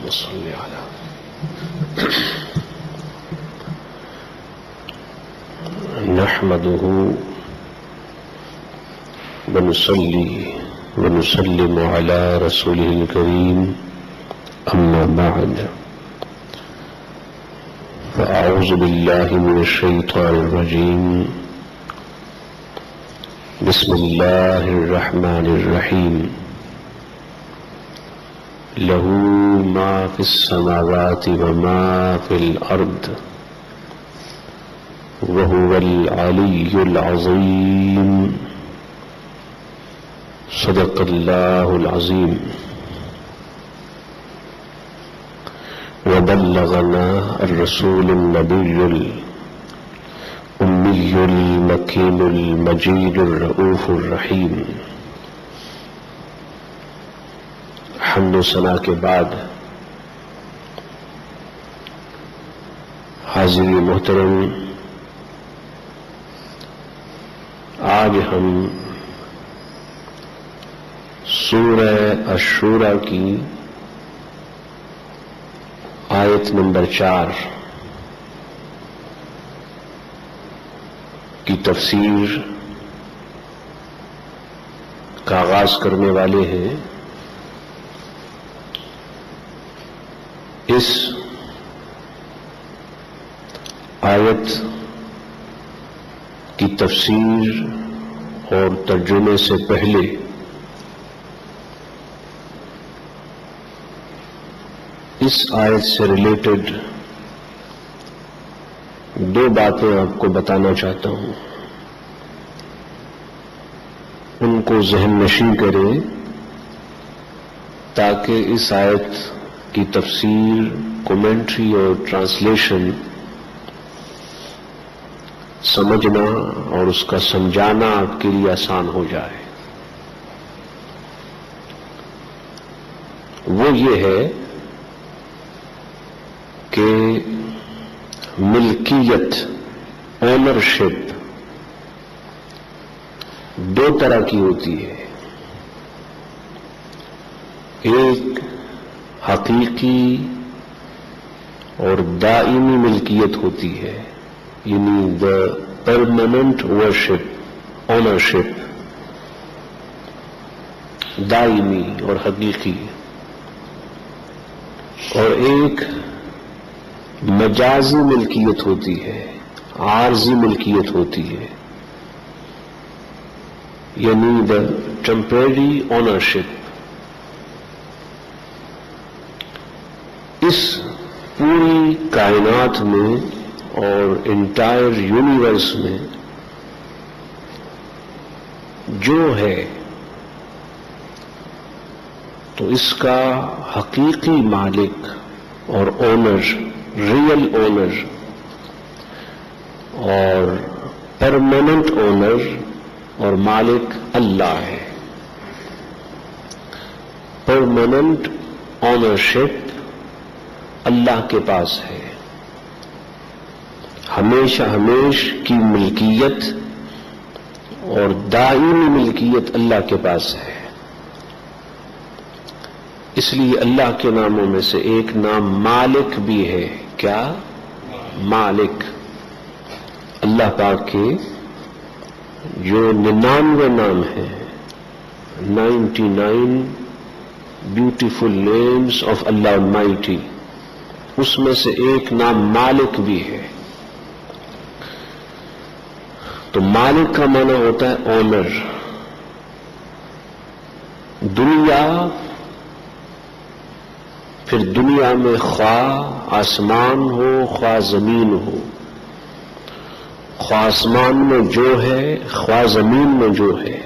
صل على نحمده ونصلي ونسلم على رسوله الكريم أما بعد فأعوذ بالله من الشيطان الرجيم بسم الله الرحمن الرحيم له ما في السماوات وما في الأرض وهو العلي العظيم صدق الله العظيم وبلغنا الرسول النبي الأمي المكين المجيد الرؤوف الرحيم. حمد و ثنا کے بعد حاضری محترم، آج ہم سورہ الشورى کی آیت نمبر 4 کی تفسیر کا آغاز کرنے والے ہیں. اس آیت کی تفسیر اور ترجمے سے پہلے اس آیت سے ریلیٹڈ دو باتیں آپ کو بتانا چاہتا ہوں. ان کو ذہن نشین کریں تاکہ اس آیت کی تفسیر، کومنٹری اور ٹرانسلیشن سمجھنا اور اس کا سمجھانا آپ کے لیے آسان ہو جائے. وہ یہ ہے کہ ملکیت، اونرشپ دو طرح کی ہوتی ہے. ایک حقیقی اور دائمی ملکیت ہوتی ہے، یعنی دا پرماننٹ اونرشپ، دائمی اور حقیقی. اور ایک مجازی ملکیت ہوتی ہے، عارضی ملکیت ہوتی ہے، یعنی دا ٹیمپریری اونرشپ. اس پوری کائنات میں اور انٹائر یونیورس میں جو ہے تو اس کا حقیقی مالک اور اونر، ریئل اونر اور پرماننٹ اونر اور مالک اللہ ہے. پرماننٹ اونرشپ اللہ کے پاس ہے، ہمیشہ ہمیش کی ملکیت اور دائمی ملکیت اللہ کے پاس ہے. اس لیے اللہ کے ناموں میں سے ایک نام مالک بھی ہے. کیا؟ مالک. اللہ پاک کے جو 99 نام ہیں، 99 beautiful names of Allah almighty, اس میں سے ایک نام مالک بھی ہے. تو مالک کا معنی ہوتا ہے اونر. دنیا، پھر دنیا میں خواہ آسمان ہو خواہ زمین ہو، خواہ آسمان میں جو ہے خواہ زمین میں جو ہے،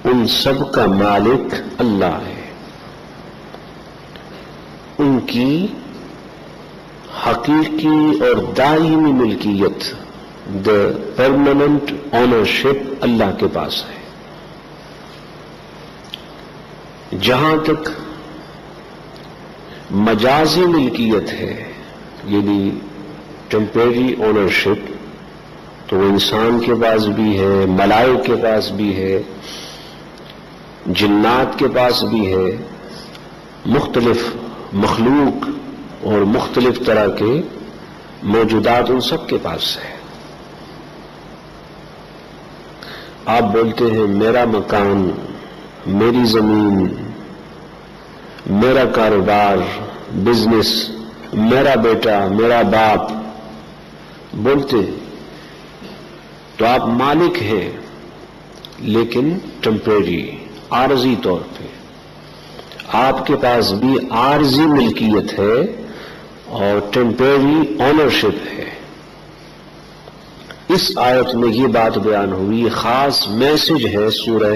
ان سب کا مالک اللہ ہے. ان کی حقیقی اور دائمی ملکیت، دا پرماننٹ اونرشپ اللہ کے پاس ہے. جہاں تک مجازی ملکیت ہے، یعنی ٹیمپریری اونرشپ، تو وہ انسان کے پاس بھی ہے، ملائکہ کے پاس بھی ہے، جنات کے پاس بھی ہے، مختلف مخلوق اور مختلف طرح کے موجودات ان سب کے پاس ہے. آپ بولتے ہیں میرا مکان، میری زمین، میرا کاروبار، بزنس، میرا بیٹا، میرا باپ بولتے ہیں تو آپ مالک ہیں، لیکن ٹیمپریری، عارضی طور پہ. آپ کے پاس بھی عارضی ملکیت ہے اور ٹیمپریری آنرشپ ہے. اس آیت میں یہ بات بیان ہوئی، یہ خاص میسج ہے سورہ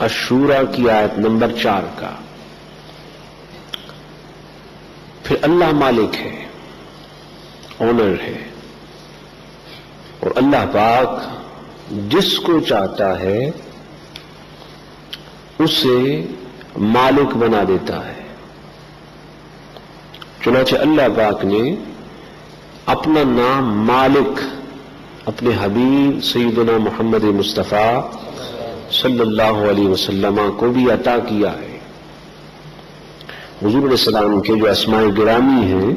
الشورى کی آیت نمبر 4 کا. پھر اللہ مالک ہے، آنر ہے، اور اللہ پاک جس کو چاہتا ہے اسے مالک بنا دیتا ہے. چنانچہ اللہ پاک نے اپنا نام مالک اپنے حبیب سیدنا محمد مصطفیٰ صلی اللہ علیہ وسلم کو بھی عطا کیا ہے. حضور علیہ السلام کے جو اسماء گرامی ہیں،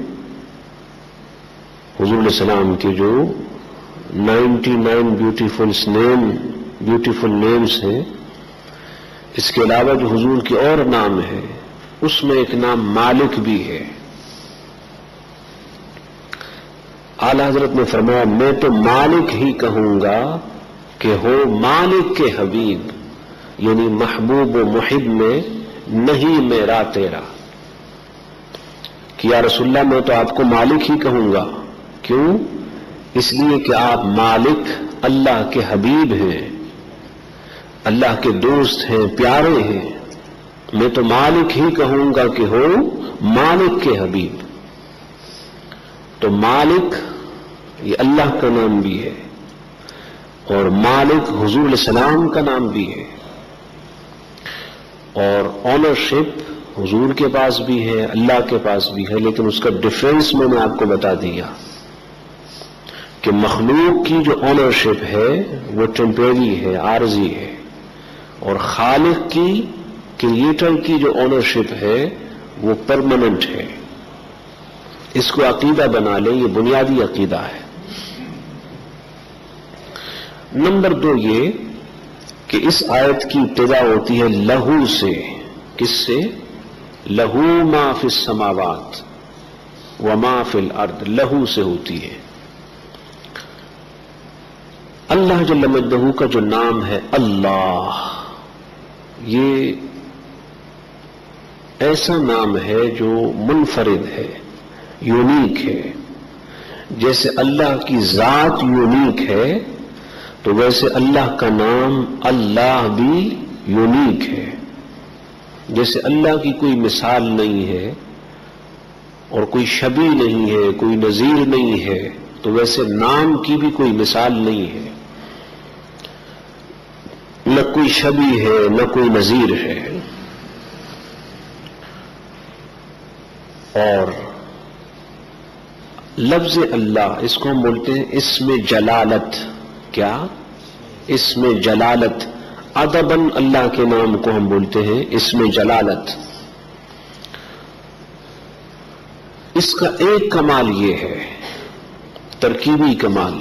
حضور علیہ السلام کے جو 99 بیوٹیفل نیمز ہیں، اس کے علاوہ جو حضور کے اور نام ہیں اس میں ایک نام مالک بھی ہے. اعلی حضرت نے فرمایا میں تو مالک ہی کہوں گا کہ ہو مالک کے حبیب، یعنی محبوب و محب میں نہیں میرا تیرا. کہ یا رسول اللہ میں تو آپ کو مالک ہی کہوں گا. کیوں؟ اس لیے کہ آپ مالک اللہ کے حبیب ہیں، اللہ کے دوست ہیں، پیارے ہیں. میں تو مالک ہی کہوں گا کہ ہو مالک کے حبیب. تو مالک یہ اللہ کا نام بھی ہے اور مالک حضور علیہ السلام کا نام بھی ہے. اور آنرشپ حضور کے پاس بھی ہے، اللہ کے پاس بھی ہے، لیکن اس کا ڈفرینس میں نے آپ کو بتا دیا کہ مخلوق کی جو آنرشپ ہے وہ ٹیمپریری ہے، عارضی ہے، اور خالق کی، کریٹر کی جو آنرشپ ہے وہ پرماننٹ ہے. اس کو عقیدہ بنا لیں، یہ بنیادی عقیدہ ہے. نمبر 2 یہ کہ اس آیت کی ابتدا ہوتی ہے لہو سے. کس سے؟ لہو ما فی السماوات وما فی الارض، لہو سے ہوتی ہے. اللہ جل مجدہ کا جو نام ہے اللہ، یہ ایسا نام ہے جو منفرد ہے، یونیک ہے. جیسے اللہ کی ذات یونیک ہے تو ویسے اللہ کا نام اللہ بھی یونیک ہے. جیسے اللہ کی کوئی مثال نہیں ہے اور کوئی شبیہ نہیں ہے، کوئی نظیر نہیں ہے، تو ویسے نام کی بھی کوئی مثال نہیں ہے. نہ کوئی شبیہ ہے نہ کوئی نظیر ہے. اور لفظ اللہ، اس کو ہم بولتے ہیں اسم جلالت. کیا؟ اسم جلالت. ادباً اللہ کے نام کو ہم بولتے ہیں اسم جلالت. اس کا ایک کمال یہ ہے، ترکیبی کمال،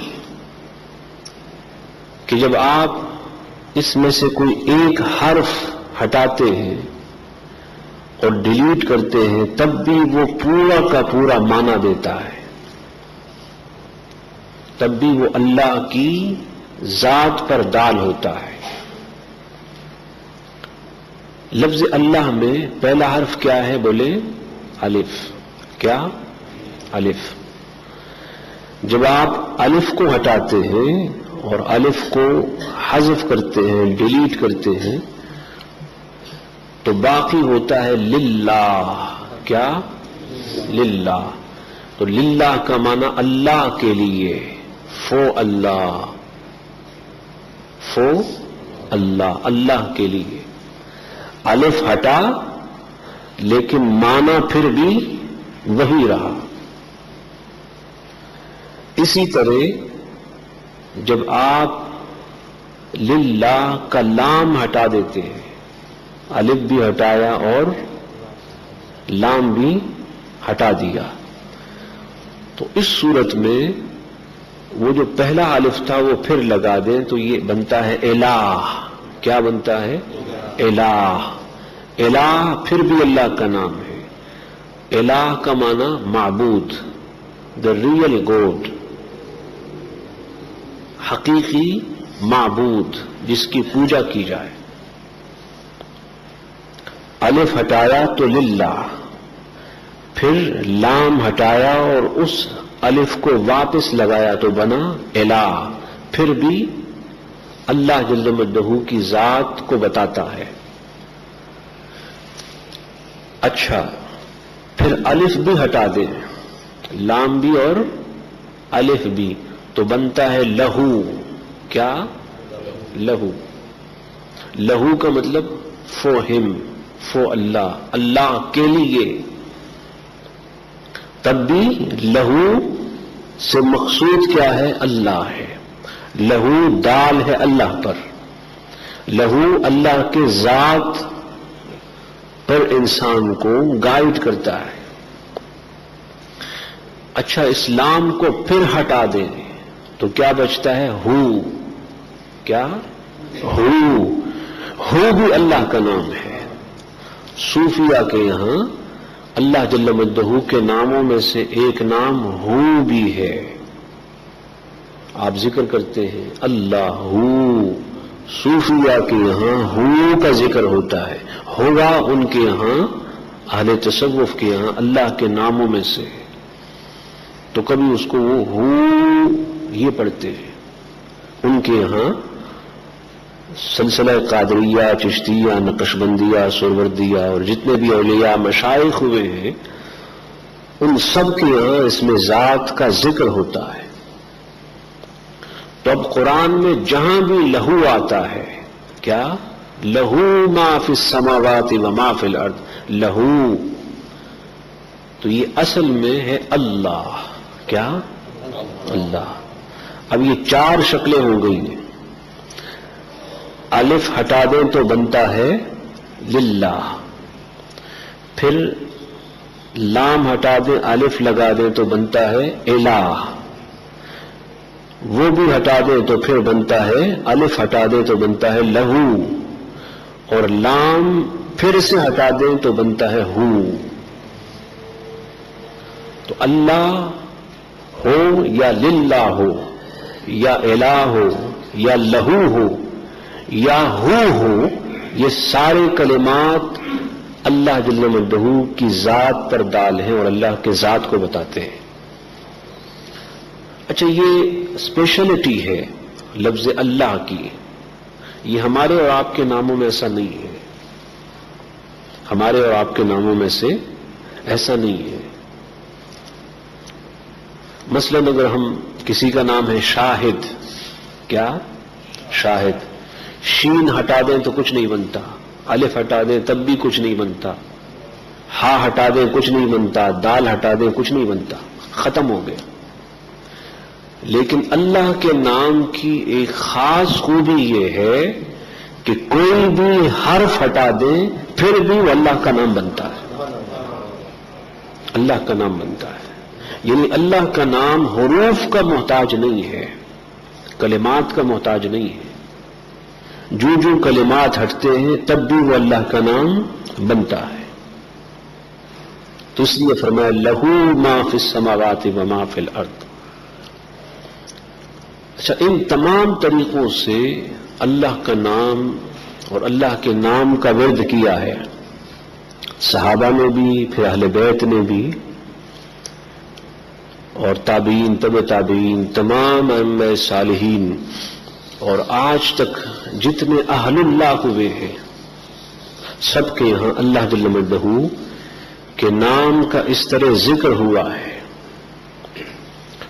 کہ جب آپ اس میں سے کوئی ایک حرف ہٹاتے ہیں اور ڈیلیٹ کرتے ہیں تب بھی وہ پورا کا پورا معنی دیتا ہے. تب بھی وہ اللہ کی ذات پر دال ہوتا ہے. لفظ اللہ میں پہلا حرف کیا ہے؟ بولے الف. کیا؟ الف. جب آپ الف کو ہٹاتے ہیں اور الف کو حذف کرتے ہیں، ڈیلیٹ کرتے ہیں، تو باقی ہوتا ہے للہ. کیا؟ للہ. تو للہ کا معنی اللہ کے لیے، فو اللہ، فو اللہ، اللہ کے لیے. الف ہٹا لیکن معنی پھر بھی وہی رہا. اسی طرح جب آپ للہ کا لام ہٹا دیتے ہیں، الف بھی ہٹایا اور لام بھی ہٹا دیا. تو اس صورت میں وہ جو پہلا الف تھا وہ پھر لگا دیں تو یہ بنتا ہے الہ. کیا بنتا ہے؟ الہ. الہ پھر بھی اللہ کا نام ہے. الہ کا معنی معبود، دا ریئل گوڈ، حقیقی معبود جس کی پوجا کی جائے. الف ہٹایا تو للہ، پھر لام ہٹایا اور اس الف کو واپس لگایا تو بنا الہ. پھر بھی اللہ جل مجدہ کی ذات کو بتاتا ہے. اچھا، پھر الف بھی ہٹا دیں، لام بھی اور الف بھی، تو بنتا ہے لہو. کیا؟ لہو. لہو کا مطلب فور ہم، فور اللہ، اللہ کے لیے. تب بھی لہو سے مقصود کیا ہے؟ اللہ ہے. لہو دال ہے اللہ پر. لہو اللہ کے ذات پر انسان کو گائیڈ کرتا ہے. اچھا، اسلام کو پھر ہٹا دیں تو کیا بچتا ہے؟ ہو. کیا؟ ہو. ہو بھی اللہ کا نام ہے. صوفیہ کے یہاں اللہ جل مجدہ کے ناموں میں سے ایک نام ہو بھی ہے. آپ ذکر کرتے ہیں اللہ ہو. صوفیہ کے یہاں ہو کا ذکر ہوتا ہے. ہوگا ان کے یہاں، اہل تصوف کے یہاں اللہ کے ناموں میں سے، تو کبھی اس کو وہ ہو یہ پڑھتے ہیں. ان کے یہاں سلسلہ قادریہ، چشتیہ، نقشبندیہ، سہروردیہ اور جتنے بھی اولیاء مشائخ ہوئے ہیں ان سب کے یہاں اس میں ذات کا ذکر ہوتا ہے. تو اب قرآن میں جہاں بھی لہو آتا ہے، کیا؟ لہو ما فی السماوات و ما فی الارض. لہو تو یہ اصل میں ہے اللہ. کیا؟ اللہ. اب یہ چار شکلیں ہو گئی ہیں. الف ہٹا دیں تو بنتا ہے للہ. پھر لام ہٹا دیں، الف لگا دیں تو بنتا ہے الہ. وہ بھی ہٹا دیں تو پھر بنتا ہے، الف ہٹا دیں تو بنتا ہے لہو، اور لام پھر سے ہٹا دیں تو بنتا ہے ہو. تو اللہ ہو یا للہ ہو یا الہ ہو یا لہو ہو یا ہو، یہ سارے کلمات اللہ جل مجدہ کی ذات پر دال ہیں اور اللہ کے ذات کو بتاتے ہیں. اچھا، یہ اسپیشلٹی ہے لفظ اللہ کی. یہ ہمارے اور آپ کے ناموں میں ایسا نہیں ہے. ہمارے اور آپ کے ناموں میں سے ایسا نہیں ہے. مثلا اگر ہم کسی کا نام ہے شاہد، کیا؟ شاہد. شین ہٹا دیں تو کچھ نہیں بنتا، الف ہٹا دیں تب بھی کچھ نہیں بنتا، ہا ہٹا دیں کچھ نہیں بنتا، دال ہٹا دیں کچھ نہیں بنتا، ختم ہو گیا. لیکن اللہ کے نام کی ایک خاص خوبی یہ ہے کہ کوئی بھی حرف ہٹا دیں پھر بھی وہ اللہ کا نام بنتا ہے. اللہ کا نام بنتا ہے. یعنی اللہ کا نام حروف کا محتاج نہیں ہے، کلمات کا محتاج نہیں ہے. جو جو کلمات ہٹتے ہیں تب بھی وہ اللہ کا نام بنتا ہے. تو اس لیے فرمایا لہو ما فی السماوات و ما فی الارض. اچھا، ان تمام طریقوں سے اللہ کا نام اور اللہ کے نام کا ورد کیا ہے صحابہ نے بھی، پھر اہل بیت نے بھی، اور تابعین، تبع تابعین، تمام ائمہ صالحین، اور آج تک جتنے اہل اللہ ہوئے ہیں سب کے یہاں اللہ جل مجدہ کے نام کا اس طرح ذکر ہوا ہے.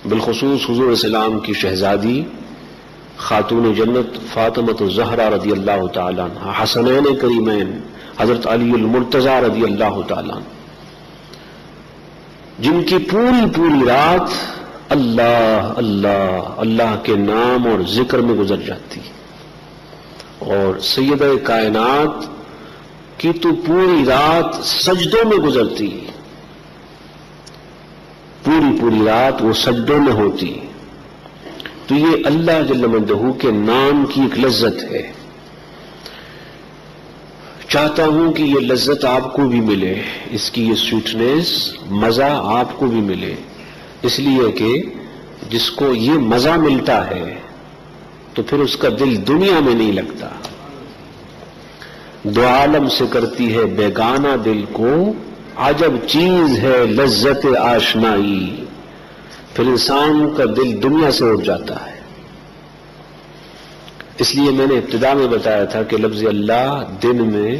بالخصوص حضور السلام کی شہزادی خاتون جنت فاطمۃ الزہرا رضی اللہ تعالیٰ عنہ، حسنین کریمین حضرت علی المرتضیٰ رضی اللہ تعالیٰ عنہ، جن کی پوری رات اللہ اللہ اللہ کے نام اور ذکر میں گزر جاتی. اور سیدہ کائنات کی تو پوری رات سجدوں میں گزرتی. پوری رات وہ سجدوں میں ہوتی. تو یہ اللہ جل مجدہ کے نام کی ایک لذت ہے. چاہتا ہوں کہ یہ لذت آپ کو بھی ملے، اس کی یہ سویٹنس، مزہ آپ کو بھی ملے، اس لیے کہ جس کو یہ مزہ ملتا ہے تو پھر اس کا دل دنیا میں نہیں لگتا. دو عالم سے کرتی ہے بیگانہ دل کو، عجب چیز ہے لذت آشنائی. پھر انسان کا دل دنیا سے اٹھ جاتا ہے. اس لیے میں نے ابتدا میں بتایا تھا کہ لفظ اللہ دن میں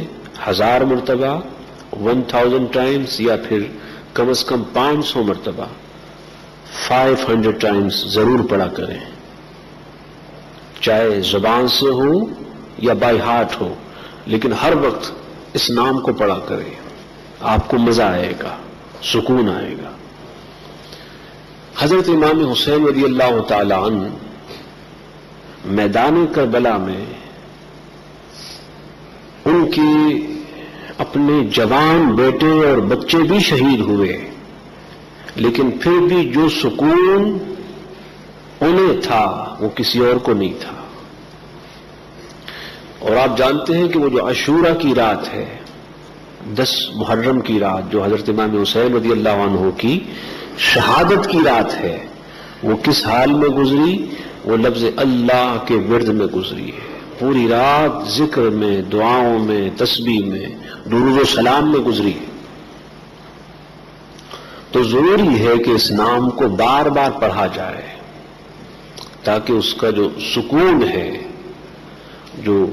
1000 مرتبہ 1000 ٹائمز یا پھر کم از کم 500 مرتبہ 500 ٹائمز ضرور پڑھا کریں، چاہے زبان سے ہو یا بائی ہارٹ ہو، لیکن ہر وقت اس نام کو پڑھا کریں. آپ کو مزہ آئے گا، سکون آئے گا. حضرت امام حسین رضی اللہ تعالی عنہ میدان کربلا میں ان کے اپنے جوان بیٹے اور بچے بھی شہید ہوئے، لیکن پھر بھی جو سکون انہیں تھا وہ کسی اور کو نہیں تھا. اور آپ جانتے ہیں کہ وہ جو عاشورہ کی رات ہے، 10 محرم کی رات، جو حضرت امام حسین رضی اللہ عنہ کی شہادت کی رات ہے، وہ کس حال میں گزری؟ وہ لفظ اللہ کے ورد میں گزری ہے. پوری رات ذکر میں، دعاؤں میں، تسبیح میں، درود و سلام میں گزری. تو ضروری ہے کہ اس نام کو بار بار پڑھا جائے تاکہ اس کا جو سکون ہے، جو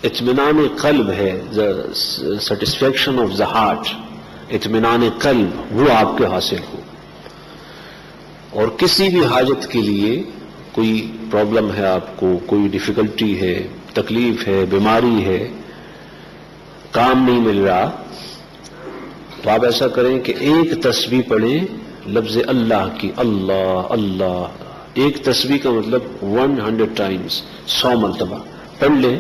اطمینان قلب ہے، سیٹسفیکشن آف دا ہارٹ، اطمینان قلب، وہ آپ کے حاصل ہو. اور کسی بھی حاجت کے لیے کوئی پرابلم ہے، آپ کو کوئی ڈیفیکلٹی ہے، تکلیف ہے، بیماری ہے، کام نہیں مل رہا، تو آپ ایسا کریں کہ ایک تسبیح پڑھیں لفظ اللہ کی، اللہ اللہ. ایک تسبیح کا مطلب 100 ٹائمز، 100 مرتبہ پڑھ لیں.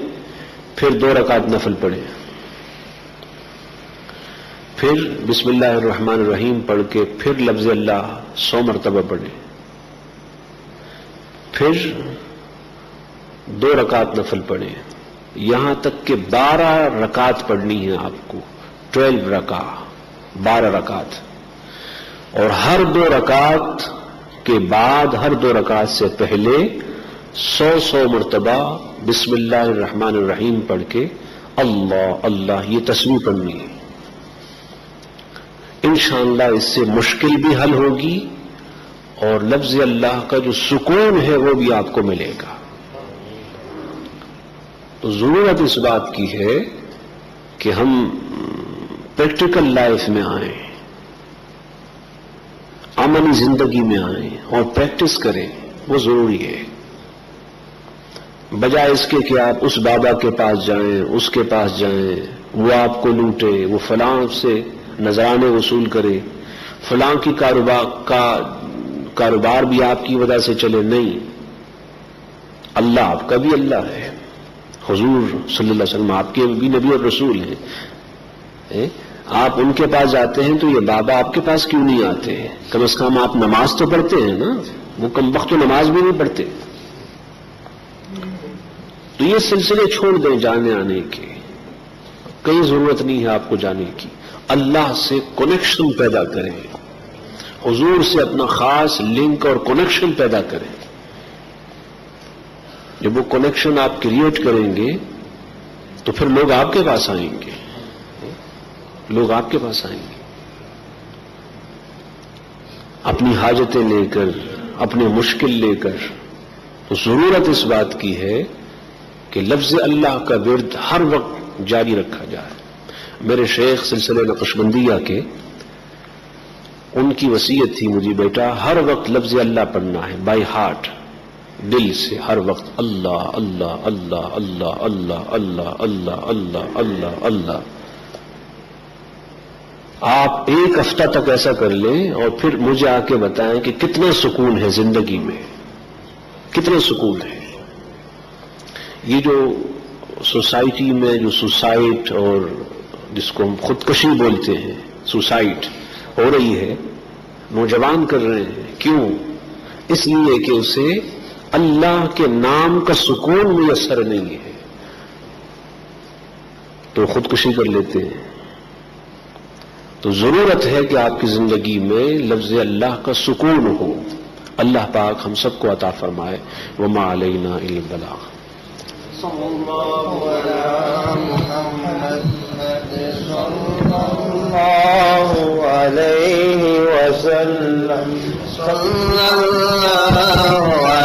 پھر 2 رکعت نفل پڑھیں، پھر بسم اللہ الرحمن الرحیم پڑھ کے پھر لفظ اللہ 100 مرتبہ پڑھیں. پھر 2 رکعت نفل پڑھیں، یہاں تک کہ 12 رکعت پڑھنی ہے آپ کو. 12 رکعت، 12 رکعت. اور ہر 2 رکعت کے بعد، ہر 2 رکعت سے پہلے 100 مرتبہ بسم اللہ الرحمن الرحیم پڑھ کے اللہ اللہ یہ تسبیح پڑھنی ہے. انشاءاللہ اس سے مشکل بھی حل ہوگی اور لفظ اللہ کا جو سکون ہے وہ بھی آپ کو ملے گا. تو ضرورت اس بات کی ہے کہ ہم پریکٹیکل لائف میں آئیں، عملی زندگی میں آئیں اور پریکٹس کریں. وہ ضروری ہے، بجائے اس کے کہ آپ اس بابا کے پاس جائیں، اس کے پاس جائیں، وہ آپ کو لوٹے، وہ فلاں سے نذرانے وصول کرے، فلاں کی کاروبار بھی آپ کی وجہ سے چلے. نہیں، اللہ آپ کا بھی اللہ ہے، حضور صلی اللہ علیہ وسلم آپ کے بھی نبی اور رسول ہیں. آپ ان کے پاس جاتے ہیں تو یہ بابا آپ کے پاس کیوں نہیں آتے ہیں؟ کم از کم آپ نماز تو پڑھتے ہیں نا. وہ کم وقت نماز بھی نہیں پڑھتے. تو یہ سلسلے چھوڑ دیں جانے آنے کے، کہیں ضرورت نہیں ہے آپ کو جانے کی. اللہ سے کنیکشن پیدا کریں، حضور سے اپنا خاص لنک اور کنیکشن پیدا کریں. جب وہ کنیکشن آپ کریٹ کریں گے تو پھر لوگ آپ کے پاس آئیں گے، لوگ آپ کے پاس آئیں گے اپنی حاجتیں لے کر، اپنے مشکل لے کر. تو ضرورت اس بات کی ہے کہ لفظ اللہ کا ورد ہر وقت جاری رکھا جائے. میرے شیخ سلسلہ نقشبندیہ کے، ان کی وصیت تھی مجھے، بیٹا ہر وقت لفظ اللہ پڑھنا ہے، بائی ہارٹ، دل سے، ہر وقت اللہ اللہ اللہ اللہ اللہ اللہ اللہ اللہ اللہ اللہ. آپ ایک ہفتہ تک ایسا کر لیں اور پھر مجھے آ کے بتائیں کہ کتنا سکون ہے زندگی میں، کتنا سکون ہے. یہ جو سوسائٹی میں جو سوسائٹ اور جس کو ہم خودکشی بولتے ہیں، سوسائٹ ہو رہی ہے، نوجوان کر رہے ہیں. کیوں؟ اس لیے کہ اسے اللہ کے نام کا سکون میسر نہیں ہے تو خودکشی کر لیتے ہیں. تو ضرورت ہے کہ آپ کی زندگی میں لفظ اللہ کا سکون ہو. اللہ پاک ہم سب کو عطا فرمائے. وما علینا الا البلاغ. صلی اللہ علی محمد صلی اللہ علیہ وسلم صلی اللہ